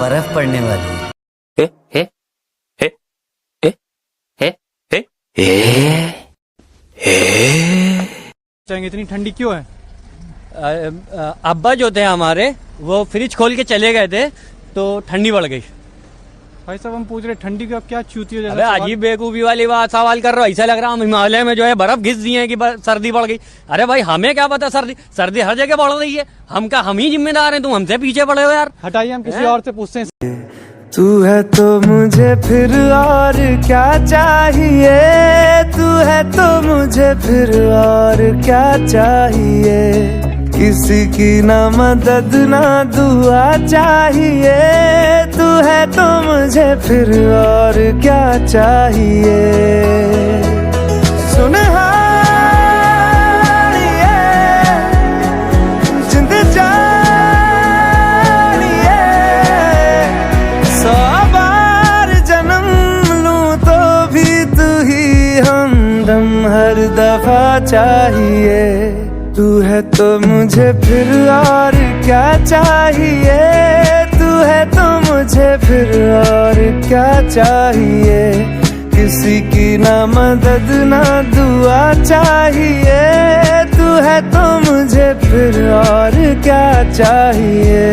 बर्फ पड़ने वाली है। हे हे हे हे हे हे हे। इतनी ठंडी क्यों है? अब्बा जो थे हमारे वो फ्रिज खोल के चले गए थे तो ठंडी बढ़ गई। भाई साहब हम पूछ रहे ठंडी का क्या चूतिया अबे जैसा अजीब बेवकूफी वाली बात सवाल कर रहे हो। ऐसा लग रहा है हम हिमालय में जो है बर्फ घिस दिए हैं कि सर्दी बढ़ गई। अरे भाई हमें क्या पता, सर्दी हर जगह बढ़ रही है। हम ही जिम्मेदार हैं, तुम हमसे पीछे पड़े हो यार। हटाइए, हम किसी और से पूछते हैं। तू है तो मुझे फिर और क्या चाहिए, तू है तो मुझे फिर और क्या चाहिए। किसी की ना मदद ना दुआ चाहिए, तू है तो मुझे फिर और क्या चाहिए। सुन जिंद जानिए, 100 बार जन्म लूं तो भी तू ही हमदम हर दफा चाहिए। तू है तो मुझे फिर और क्या चाहिए, तू है तो मुझे फिर और क्या चाहिए। किसी की ना मदद ना दुआ चाहिए, तू है तो मुझे फिर और क्या चाहिए।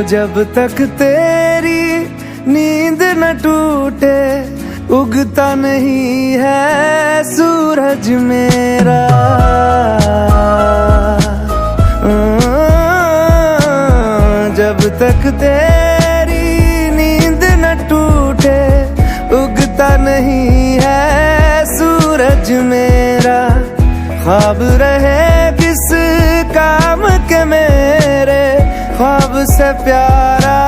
जब तक तेरी नींद न टूटे, उगता नहीं है सूरज मेरा। जब तक तेरी नींद न टूटे, उगता नहीं है सूरज मेरा। ख्वाब रहे किस काम के मेरे, ख्वाब से प्यारा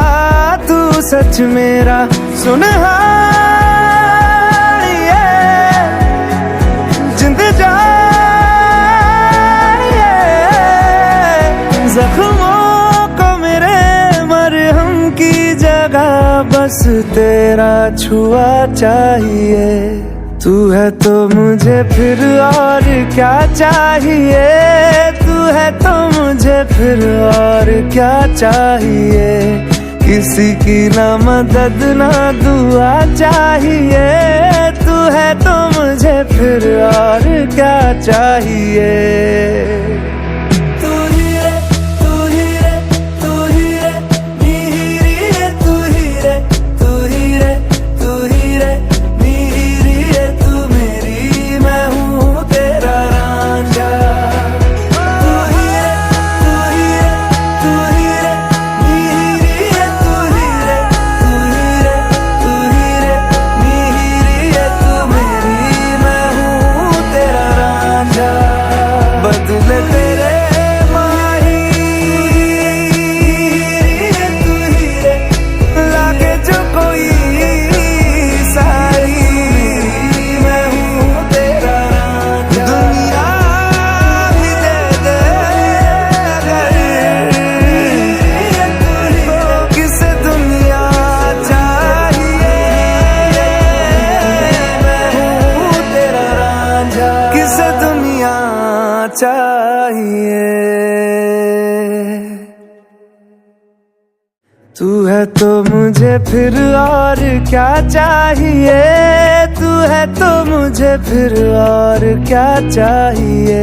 तू सच मेरा। सुन जिंद जानिए, जख्मों को मेरे मरहम की जगह बस तेरा छुआ चाहिए। तू है तो मुझे फिर और क्या चाहिए, तू है तो मुझे फिर और क्या चाहिए। किसी की ना मदद ना दुआ चाहिए, तू है तो मुझे फिर और क्या चाहिए। चाहिए। तू है तो मुझे फिर और क्या चाहिए, तू है तो मुझे फिर और क्या चाहिए।